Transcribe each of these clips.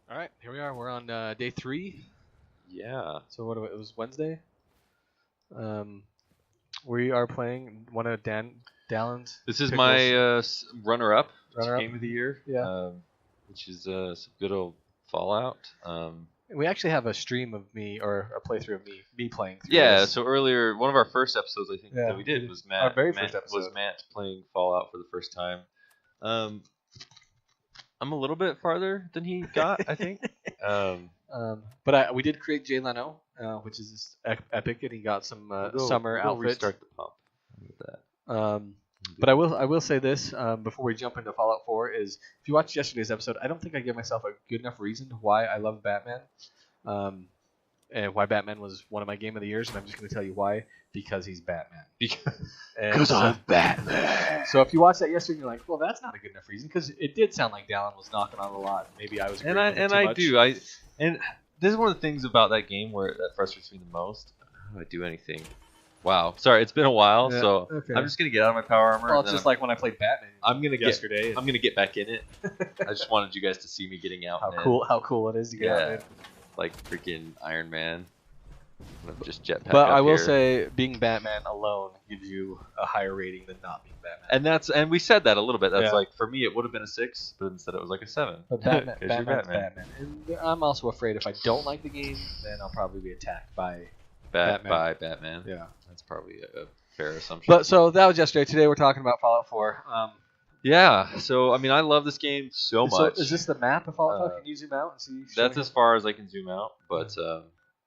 All right, here we are. We're on day 3. Yeah. So it was Wednesday. Um, we are playing one of Dallin's. This is Pickle's my runner-up to runner-up. Game of the Year. Yeah. Which is some good old Fallout. We actually have a stream of me or a playthrough of me playing through Yeah. this. So earlier, one of our first episodes, I think Yeah, that we did was Matt. our very Matt first episode. was Matt playing Fallout for the first time. I'm a little bit farther than he got, I think. But we did create Jay Leno, which is just epic, and he got some summer outfits. Restart the pump with that. But I will say this before we jump into Fallout 4 is if you watched yesterday's episode, I don't think I gave myself a good enough reason why I love Batman, and why Batman was one of my game of the years, and I'm just going to tell you why. Because he's Batman. Because I'm Batman. So if you watched that yesterday, you're like, well, that's not a good enough reason, because it did sound like Dallin was knocking on a lot. Maybe I was. And I do. And this is one of the things about that game that frustrates me the most. How do I do anything? Wow. Sorry, it's been a while, so okay. I'm just gonna get out of my power armor. Well, it's just like when I played Batman. I'm gonna yesterday. I'm gonna get back in it. I just wanted you guys to see me getting out. How cool it is to get out in. Like freaking Iron Man. Just jetpack. But I will say, being Batman alone gives you a higher rating than not being Batman. And we said that a little bit. That's like for me, it would have been a 6, but instead it was like a 7. But Batman's Batman. And I'm also afraid if I don't like the game, then I'll probably be attacked by Batman. Yeah, that's probably a fair assumption. But so that was yesterday. Today we're talking about Fallout 4. Yeah. So I mean, I love this game so much. Is this the map of Fallout 4? Can you zoom out and see? That's as far as I can zoom out, but.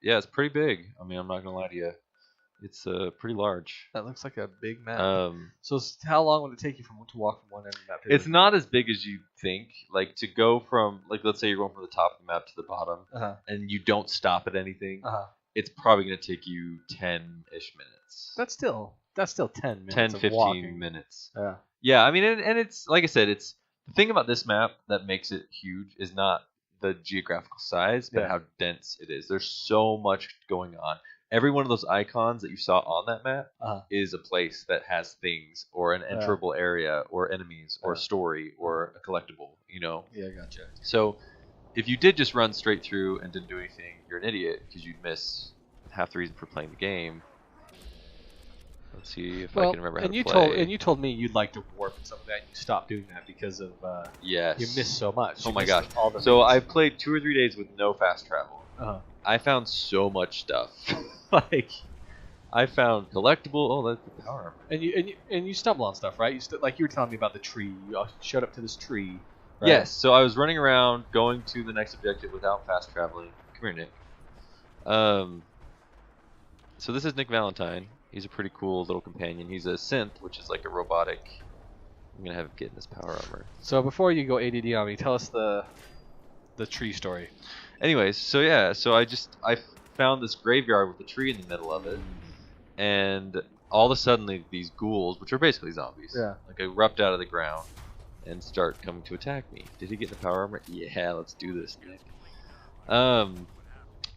Yeah, it's pretty big. I mean, I'm not gonna lie to you. It's pretty large. That looks like a big map. So how long would it take you to walk from one end of the map to the other? It's not as big as you think. Like to go from let's say you're going from the top of the map to the bottom, and you don't stop at anything. It's probably gonna take you 10-ish minutes. That's still 10 minutes. 10, 15 walking. minutes. Yeah. Yeah, I mean, and it's like I said, it's the thing about this map that makes it huge is not the geographical size, but how dense it is. There's so much going on. Every one of those icons that you saw on that map is a place that has things, or an enterable area, or enemies, or a story, or a collectible. You know. Yeah, gotcha. So, if you did just run straight through and didn't do anything, you're an idiot because you'd miss half the reason for playing the game. Let's see if I can remember how to play. You told me you'd like to warp and stuff like that. And you stopped doing that because of yes. You missed so much. Oh my gosh! So I've played 2 or 3 days with no fast travel. I found so much stuff. Like I found collectible. Oh, that's the power armor. And you stumble on stuff, right? Like you were telling me about the tree. You showed up to this tree. Right? Yes. So I was running around, going to the next objective without fast traveling. Come here, Nick. So this is Nick Valentine. He's a pretty cool little companion. He's a synth, which is like a robotic. I'm gonna have him get in this power armor. So before you go ADD on me, tell us the tree story. Anyways, so yeah, so I found this graveyard with a tree in the middle of it, and all of a sudden these ghouls, which are basically zombies, like erupt out of the ground and start coming to attack me. Did he get in the power armor? Yeah, let's do this, Nick. And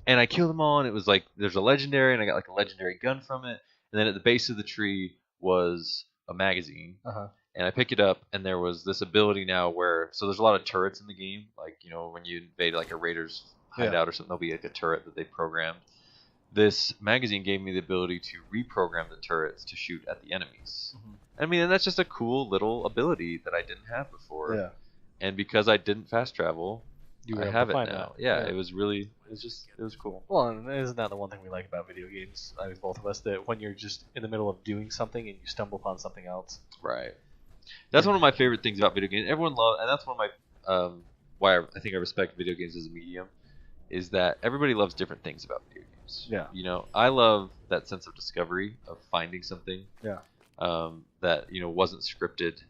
I killed them all, and it was like there's a legendary, and I got like a legendary gun from it. And then at the base of the tree was a magazine, and I picked it up, and there was this ability now where so there's a lot of turrets in the game, like when you invade like a raiders hideout or something, there'll be like a turret that they programmed. This magazine gave me the ability to reprogram the turrets to shoot at the enemies. I mean, and that's just a cool little ability that I didn't have before. Yeah. And because I didn't fast travel, I have it now. Yeah, it was cool. Well, and isn't that the one thing we like about video games? I mean, both of us, that when you're just in the middle of doing something and you stumble upon something else. Right. That's one of my favorite things about video games. Everyone loves, and that's one of my why I think I respect video games as a medium, is that everybody loves different things about video games. Yeah. I love that sense of discovery of finding something. Yeah. That wasn't scripted,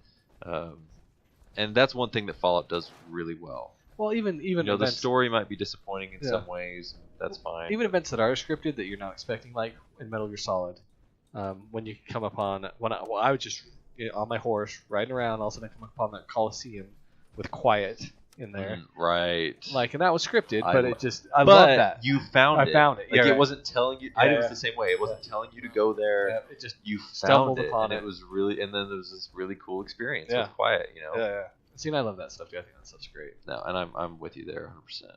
and that's one thing that Fallout does really well. Well, even events, the story might be disappointing in some ways. That's fine. Even events that are scripted that you're not expecting, like in Metal Gear Solid, when you come upon I was just on my horse riding around, all of a sudden I come upon that Coliseum with Quiet in there, right? Like, and that was scripted, but I love that. You found it. I found it. Like it wasn't telling you. I was the same way. It wasn't telling you to go there. Yeah, it just you stumbled found it, upon and it was really. And then there was this really cool experience with Quiet. Yeah. See, and I love that stuff too. I think that stuff's great. No, and I'm with you there 100%.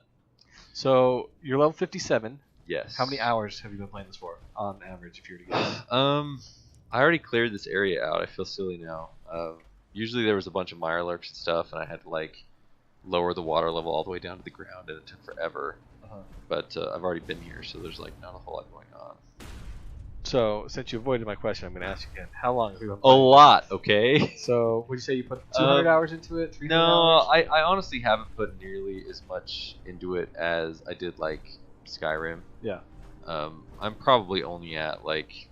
So you're level 57. Yes. How many hours have you been playing this for, on average, if you were to guess? I already cleared this area out. I feel silly now. Usually there was a bunch of mirelurks and stuff, and I had to like lower the water level all the way down to the ground, and it took forever. But I've already been here, so there's like not a whole lot going on. So since you avoided my question, I'm going to ask you again. How long have you been A playing? lot, okay? So would you say you put 200 hours into it? 300 No, hours? I honestly haven't put nearly as much into it as I did like Skyrim. Yeah. I'm probably only at like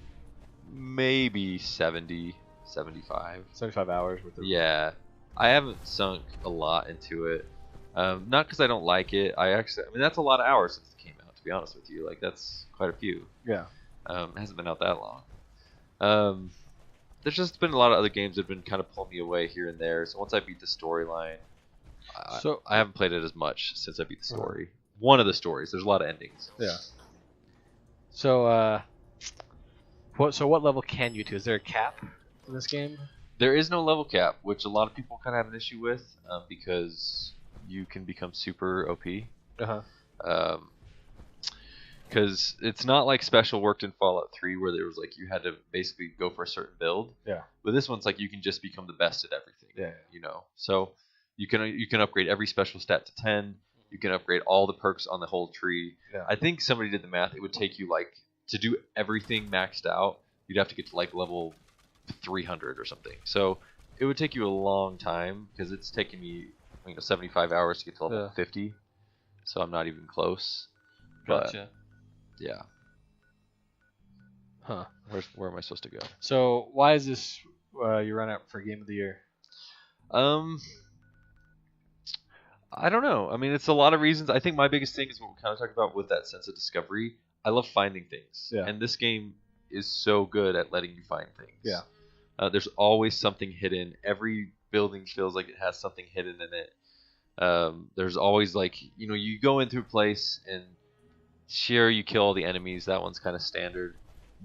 maybe 70, 75. 75 hours worth of. Yeah, I haven't sunk a lot into it. Not because I don't like it. I mean, that's a lot of hours since it came out. To be honest with you, like that's quite a few. Yeah. It hasn't been out that long. There's just been a lot of other games that have been kind of pulling me away here and there. So once I beat the storyline, I haven't played it as much since I beat the story. One of the stories. There's a lot of endings. Yeah. So what level can you to? Is there a cap in this game? There is no level cap, which a lot of people kind of have an issue with because you can become super OP. Because it's not like special worked in Fallout 3 where there was like you had to basically go for a certain build. Yeah. But this one's like you can just become the best at everything. Yeah. You know. So you can upgrade every special stat to 10. You can upgrade all the perks on the whole tree. Yeah. I think somebody did the math. It would take you like to do everything maxed out. You'd have to get to like level 300 or something. So it would take you a long time because it's taking me 75 hours to get to level 50. So I'm not even close. Gotcha. But, yeah. Huh. Where am I supposed to go? So why is this you run out for Game of the Year? I don't know. I mean, it's a lot of reasons. I think my biggest thing is what we kind of talked about with that sense of discovery. I love finding things. Yeah. And this game is so good at letting you find things. Yeah. There's always something hidden. Every building feels like it has something hidden in it. There's always like, you go into a place and sure you kill all the enemies. That one's kind of standard.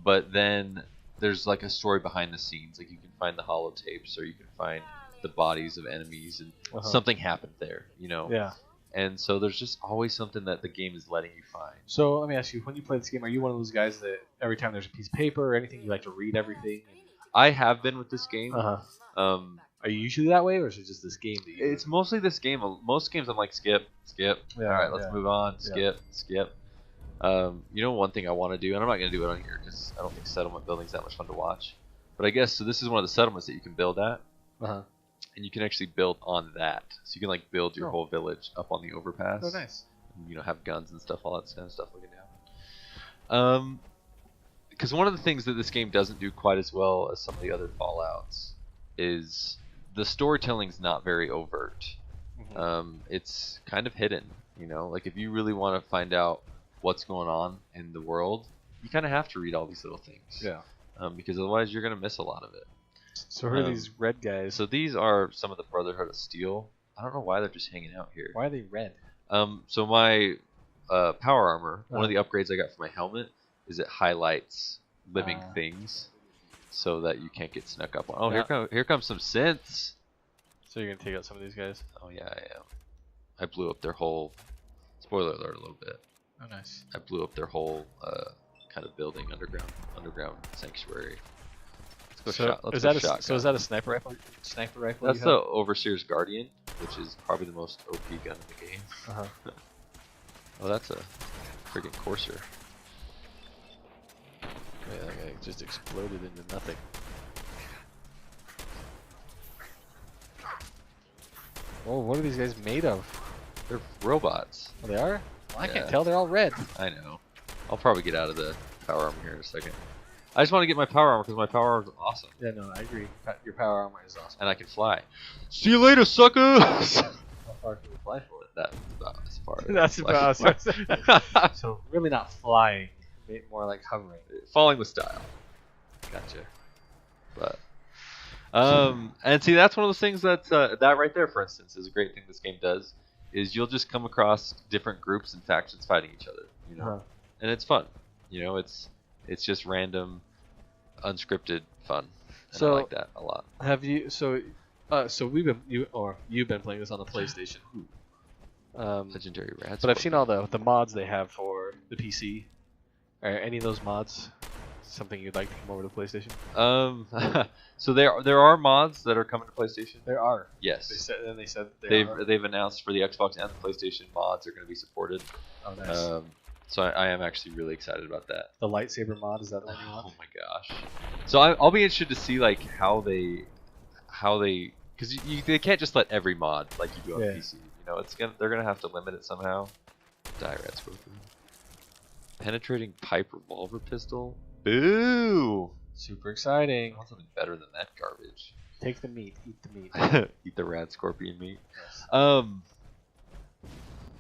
But then there's like a story behind the scenes. Like you can find the holotapes or you can find the bodies of enemies and something happened there, Yeah. And so there's just always something that the game is letting you find. So let me ask you, when you play this game, are you one of those guys that every time there's a piece of paper or anything, you like to read everything? I have been with this game. Are you usually that way, or is it just this game that you... It's mostly this game. Most games I'm like, skip. Yeah, all right, let's move on. Skip. One thing I want to do, and I'm not going to do it on here because I don't think settlement building's that much fun to watch. But I guess, so this is one of the settlements that you can build at. And you can actually build on that. So you can like build your whole village up on the overpass. Oh, nice. And, have guns and stuff, all that kind of stuff looking down. Because one of the things that this game doesn't do quite as well as some of the other Fallouts is the storytelling's not very overt. It's kind of hidden, like if you really want to find out what's going on in the world, you kind of have to read all these little things. Yeah. Because otherwise you're going to miss a lot of it. So who are these red guys? So these are some of the Brotherhood of Steel. I don't know why they're just hanging out here. Why are they red? So my power armor, one of the upgrades I got for my helmet is it highlights living things so that you can't get snuck up on. Oh, here comes some synths. So you're gonna take out some of these guys? Oh yeah, I am. I blew up their whole. Spoiler alert a little bit. Oh nice. I blew up their whole kind of building, underground sanctuary. Let's go shot. Let's go shotgun. So is that a sniper rifle? That's the Overseer's Guardian, which is probably the most OP gun in the game. Oh, that's a friggin' Courser. Yeah, that guy just exploded into nothing. Oh, what are these guys made of? They're robots. Oh, they are? Well, I can't tell. They're all red. I know. I'll probably get out of the power armor here in a second. I just want to get my power armor because my power armor is awesome. Yeah, no, I agree. Your power armor is awesome. And I can fly. See you later, suckers! How far can you fly for it? That's about as far. That's about So really not flying, more like hovering. Falling with style. Gotcha. But and see, that's one of those things that that right there, for instance, is a great thing this game does. Is you'll just come across different groups and factions fighting each other, and it's fun. It's just random, unscripted fun. And I like that a lot. Have you? So So you've been playing this on the PlayStation. Legendary rats. But I've seen all the mods they have for the PC. Are any of those mods something you'd like to come over to PlayStation? So there are mods that are coming to PlayStation. There are. Yes. They said they've announced for the Xbox and the PlayStation mods are going to be supported. Oh, nice. So I am actually really excited about that. The lightsaber mod, is that the one you want? Oh my gosh. So I'll be interested to see like how they because they can't just let every mod like you do on PC. You know, they're gonna have to limit it somehow. Die rat scorpion. Penetrating pipe revolver pistol. Boo! Super exciting. I want something better than that garbage. Take the meat. Eat the meat. Eat the rat scorpion meat. Yes.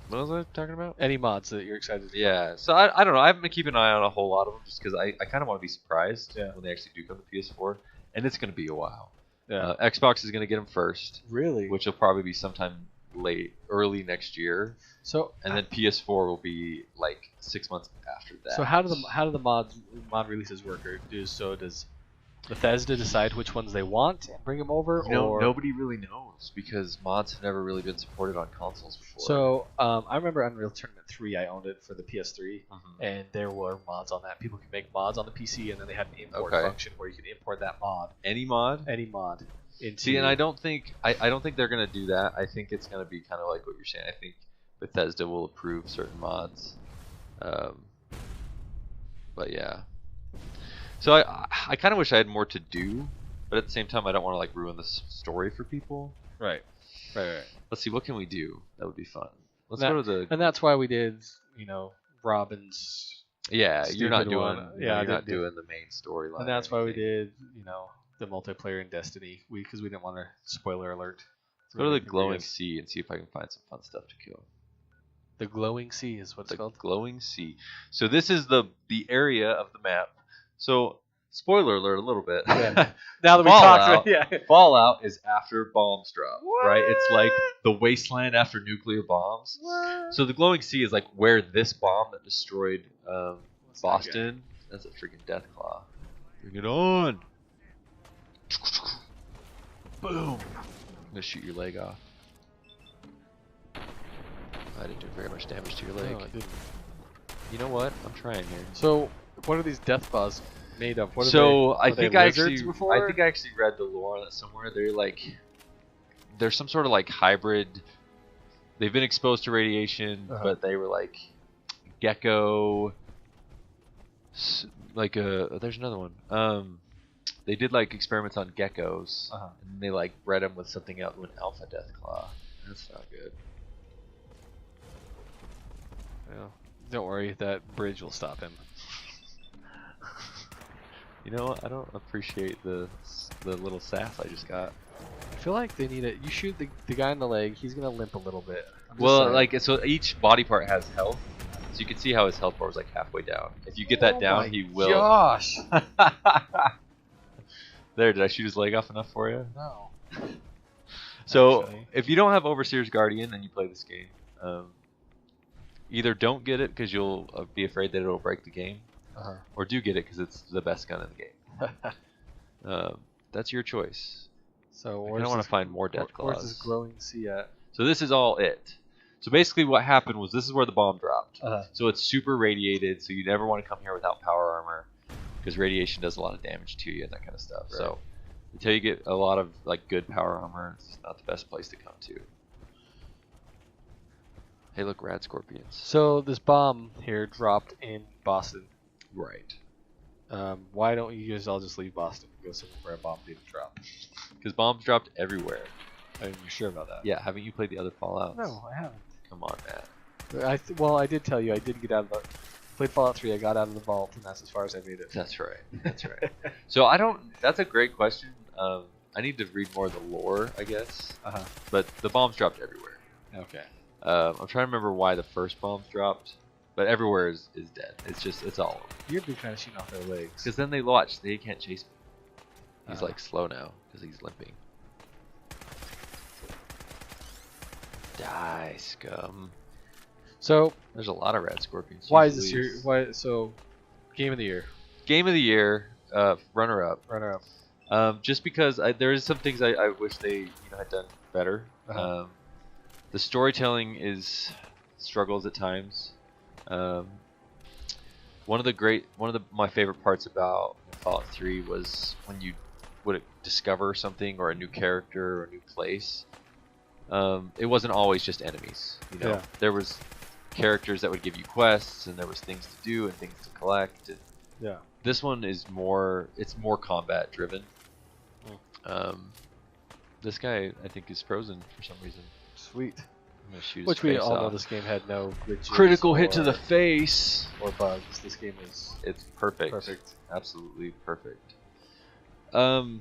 What was I talking about? Any mods that you're excited to Yeah, so I don't know. I haven't been keeping an eye on a whole lot of them just because I kind of want to be surprised when they actually do come to PS4. And it's going to be a while. Yeah. Xbox is going to get them first. Really? Which will probably be sometime early next year. So and then PS4 will be like 6 months after that. So how do the mod releases work? Or does Bethesda decide which ones they want and bring them over? Or nobody really knows because mods have never really been supported on consoles before. So I remember Unreal Tournament 3. I owned it for the PS3, and there were mods on that. People could make mods on the PC, and then they had an import function where you could import that mod. Any mod. See, and I don't think they're gonna do that. I think it's gonna be kind of like what you're saying. I think Bethesda will approve certain mods. But yeah. So I kind of wish I had more to do, but at the same time I don't want to like ruin the story for people. Right. Let's see, what can we do? That would be fun. Let's go to the. And that's why we did, Robin's. Yeah, you're not doing. One. You're not doing the main storyline. And that's why we did, the multiplayer in Destiny. Because we didn't want to spoiler alert. Let's go to the glowing sea and see if I can find some fun stuff to kill. The glowing sea is what it's called. Glowing sea. So this is the area of the map. So, spoiler alert a little bit. Yeah. Now that we talked about Fallout is after bombs drop, what? right? It's like the Wasteland after nuclear bombs. What? So the glowing sea is like where this bomb that destroyed Boston. That's a freaking death claw. Bring it on. Boom. I'm gonna shoot your leg off. I didn't do very much damage to your leg. No, I didn't. You know what? I'm trying here. So, what are these death claws made of? I think I actually read the lore on that somewhere. They're some sort of like hybrid. They've been exposed to radiation, but they were like gecko. There's another one. They did like experiments on geckos, and they like bred them with something else, with an alpha death claw. That's not good. Well, don't worry, that bridge will stop him. You know what? I don't appreciate the little sass I just got. I feel like they need it. You shoot the guy in the leg, he's gonna limp a little bit. So each body part has health. So you can see how his health bar is like halfway down. If you get that down, he will. Gosh! There, did I shoot his leg off enough for you? No. So Actually. if you don't have Overseer's Guardian and you play this game, either don't get it because you'll be afraid that it'll break the game, or do get it because it's the best gun in the game. That's your choice. So I want to find more death claws. Where's this glowing sea at? So this is all it. So basically what happened was this is where the bomb dropped. So it's super radiated, so you never want to come here without power armor because radiation does a lot of damage to you and that kind of stuff. Right. So until you get a lot of like good power armor, it's not the best place to come to. Hey, look, rad scorpions. So this bomb here dropped in Boston. Right. Why don't you guys all just leave Boston and go somewhere where a bomb didn't drop? Because bombs dropped everywhere. Are you sure about that? Yeah, haven't you played the other Fallouts? No, I haven't. Come on, Matt. I did tell you I did get out of the... Played Fallout 3, I got out of the vault, and that's as far as I made it. That's right. That's right. So that's a great question. I need to read more of the lore, I guess. But the bombs dropped everywhere. Okay. I'm trying to remember why the first bombs dropped, but everywhere is dead. It's all over. You're a big fan of shooting off their legs. Because then they can't chase me. He's like slow now because he's limping. Die, scum. So there's a lot of rat scorpions. Why is this your game of the year? Game of the year, runner up. Just because there is some things I wish they had done better. The storytelling struggles at times. One of my favorite parts about Fallout 3 was when you would discover something or a new character or a new place. It wasn't always just enemies. There was characters that would give you quests, and there was things to do and things to collect. And this one is more combat driven. This guy I think is frozen for some reason. Sweet. I'm gonna shoot Which his we face all know off. this game had no glitches Critical hit to the face or bugs. This game is it's perfect. Perfect. Absolutely perfect. And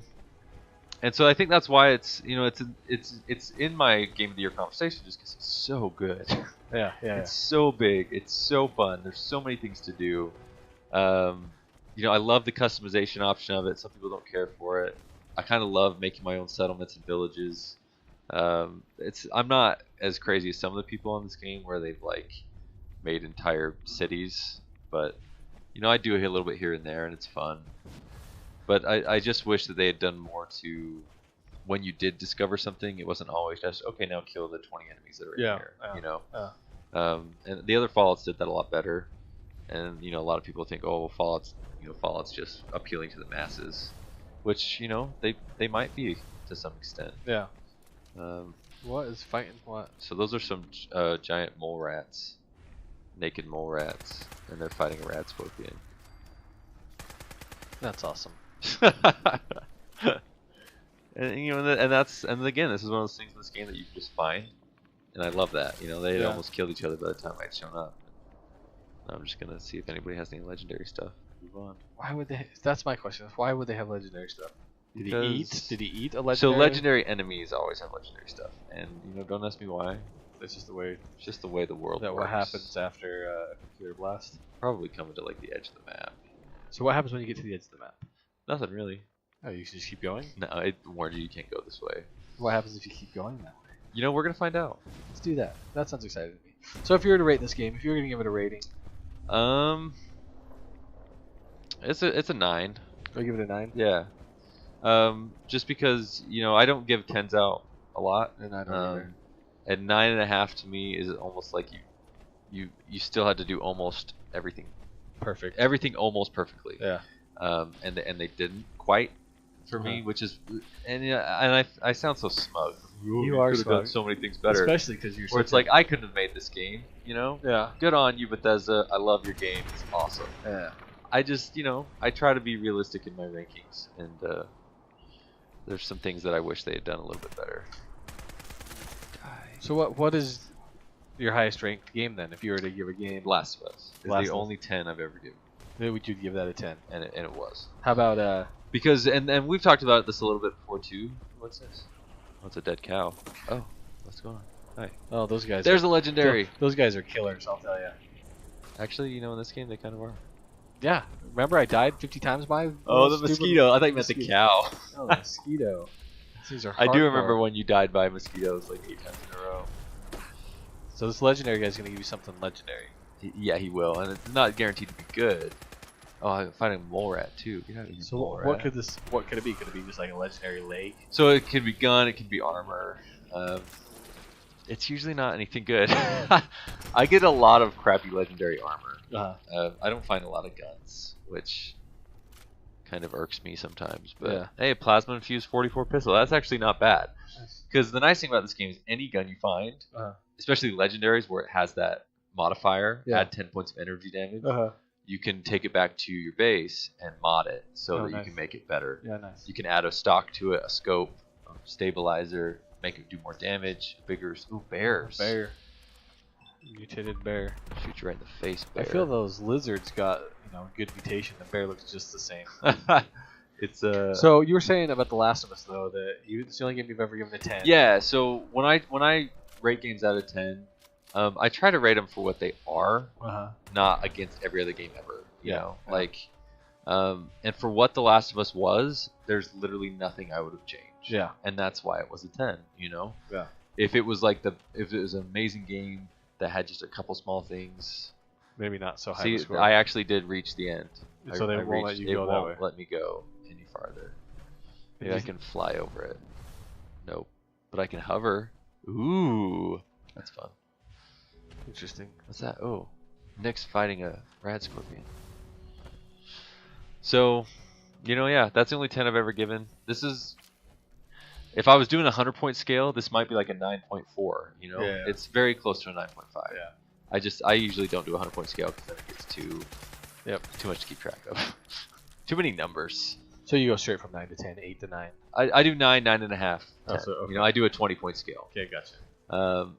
so I think that's why it's in my game of the year conversation just because it's so good. Yeah. It's so big. It's so fun. There's so many things to do. I love the customization option of it. Some people don't care for it. I kind of love making my own settlements and villages. I'm not as crazy as some of the people on this game where they've like made entire cities, but I do a little bit here and there, and it's fun. But I just wish that they had done more to, when you did discover something, it wasn't always just, okay, now kill the 20 enemies that are in here. And the other Fallouts did that a lot better. And a lot of people think, oh, Fallout's just appealing to the masses, which they might be to some extent. Yeah. What is fighting what? So those are some giant mole rats, naked mole rats, and they're fighting a rat scorpion. That's awesome. and again, this is one of those things in this game that you can just find, and I love that. They almost killed each other by the time I'd shown up. I'm just gonna see if anybody has any legendary stuff. Move on. Why would they? That's my question. Why would they have legendary stuff? Did he eat a legendary? So legendary enemies always have legendary stuff, and don't ask me why. That's just the way. It's just the way the world works. What happens after a computer blast? Probably coming to like the edge of the map. So what happens when you get to the edge of the map? Nothing really. Oh, you can just keep going? No, it warned you can't go this way. What happens if you keep going that way? We're gonna find out. Let's do that. That sounds exciting to me. So if you were to rate this game, if you were gonna give it a rating, it's a 9. I'll give it a 9. Yeah. Just because I don't give 10s out a lot, and I don't either. And 9.5 to me is almost like you still had to do almost everything perfect. Everything almost perfectly. Yeah. And they didn't quite for me, which is and I sound so smug. You are smug. Done so many things better, especially because you're. Where it's like I couldn't have made this game. Yeah. Good on you, Bethesda. I love your game. It's awesome. Yeah. I just I try to be realistic in my rankings, and there's some things that I wish they had done a little bit better. So what is your highest ranked game then? If you were to give a game, Last of Us is the only 10 I've ever given. Then would you give that a 10? And it was. How about because and we've talked about this a little bit before too. What's this? Oh, it's a dead cow. Oh, what's going on? Hi. Oh, those guys. There's a legendary. Those guys are killers, I'll tell you. Actually, in this game they kind of are. Yeah. Remember I died 50 times by. Oh, the mosquito. I thought you meant the cow. Oh, the mosquito. These are. I do remember when you died by mosquitoes like 8 times in a row. So this legendary guy's gonna give you something legendary. Yeah, he will, and it's not guaranteed to be good. Oh, I'm finding a mole rat too. So what could it be? Could it be just like a legendary lake? So it could be gun, it could be armor. It's usually not anything good. I get a lot of crappy legendary armor. I don't find a lot of guns, which kind of irks me sometimes. But hey, plasma infused 44 pistol. That's actually not bad. Because the nice thing about this game is any gun you find, especially legendaries where it has that modifier, add 10 points of energy damage, you can take it back to your base and mod it so that you can make it better. Yeah, nice. You can add a stock to it, a scope, a stabilizer, make it do more damage, bigger. Ooh, bears. Bear. Mutated bear. Shoot you right in the face, bear. I feel those lizards got good mutation. The bear looks just the same. It's So you were saying about The Last of Us though that it's the only game you've ever given a 10. Yeah. So when I rate games out of 10, I try to rate them for what they are, not against every other game ever. You know, like, and for what The Last of Us was, there's literally nothing I would have changed. Yeah. And that's why it was a 10. Yeah. If it was like if it was an amazing game that had just a couple small things, maybe not so high. See, I actually did reach the end. So they won't let you go that way. Let me go any farther. Maybe I can fly over it. Nope. But I can hover. Ooh. That's fun. Interesting. What's that? Oh. Nick's fighting a rad scorpion. So, yeah, that's the only 10 I've ever given. This is... If I was doing a 100-point scale, this might be like a 9.4, Yeah. It's very close to a 9.5. Yeah. I usually don't do a 100-point scale because then it gets too much to keep track of. Too many numbers. So you go straight from 9 to 10, 8 to 9. I do 9, 9.5, 10. Oh, so, okay. I do a 20-point scale. Okay, gotcha.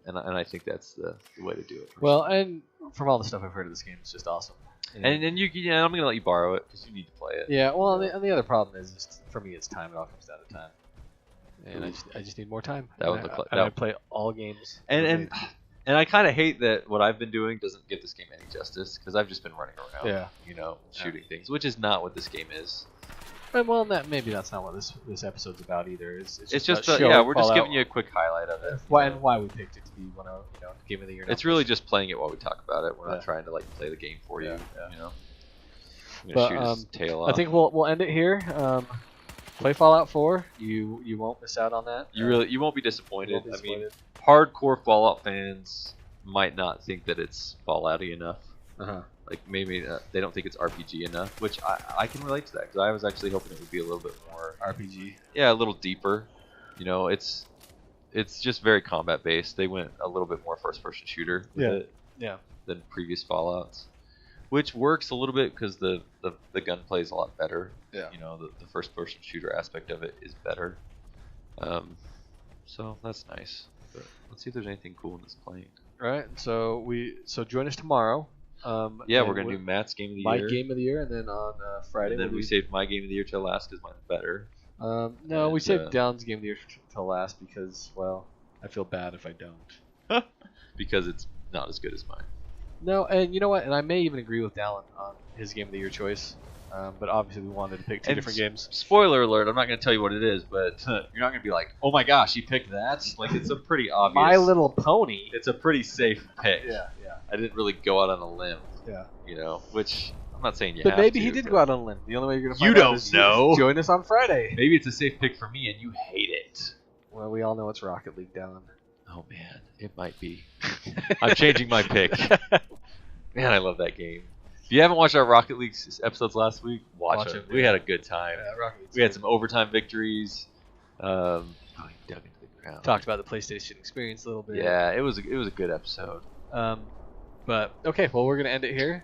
And I think that's the way to do it. Well, and from all the stuff I've heard of this game, it's just awesome. And I'm gonna let you borrow it because you need to play it. Yeah. Well, and the other problem is just, for me, it's time. It all comes down to time. And I just need more time. I play all games. And I kind of hate that what I've been doing doesn't give this game any justice because I've just been running around, shooting things, which is not what this game is. And well, maybe that's not what this episode's about either. It's just we're just giving you a quick highlight of it. Why we picked it to be one of game of the year. It's really just playing it while we talk about it. We're not trying to play the game for you. I'm gonna shoot his tail off. I think we'll end it here. Play Fallout 4. You won't miss out on that. You won't be disappointed. I mean, hardcore Fallout fans might not think that it's Fallout-y enough. Like maybe they don't think it's RPG enough, which I can relate to that because I was actually hoping it would be a little bit more RPG. Yeah, a little deeper. It's just very combat based. They went a little bit more first-person shooter with it than previous Fallouts, which works a little bit because the gunplay is a lot better. Yeah. The first-person shooter aspect of it is better. So that's nice. But let's see if there's anything cool in this plane. All right. So join us tomorrow. We're gonna do Matt's game of the year. My game of the year, and then on Friday. And then we saved my game of the year till last because mine's better. No, we saved Down's game of the year till last because, well, I feel bad if I don't. Because it's not as good as mine. No, and you know what? And I may even agree with Dallin on his game of the year choice. But obviously we wanted to pick two different games. Spoiler alert! I'm not going to tell you what it is, but you're not going to be like, "Oh my gosh, he picked that!" Like it's a pretty obvious. My Little Pony. It's a pretty safe pick. Yeah. I didn't really go out on a limb. Yeah. Which I'm not saying you but have to. But maybe he did go out on a limb. The only way you're going to find out don't is know. Join us on Friday. Maybe it's a safe pick for me, and you hate it. Well, we all know it's Rocket League, Dallin. Oh man, it might be. I'm changing my pick. Man, I love that game. If you haven't watched our Rocket League episodes last week, watch them. We had a good time. Yeah, we had some overtime victories. He dug into the ground. Talked about the PlayStation experience a little bit. Yeah, it was a good episode. But okay, well we're gonna end it here.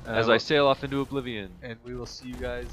As I sail off into oblivion. And we will see you guys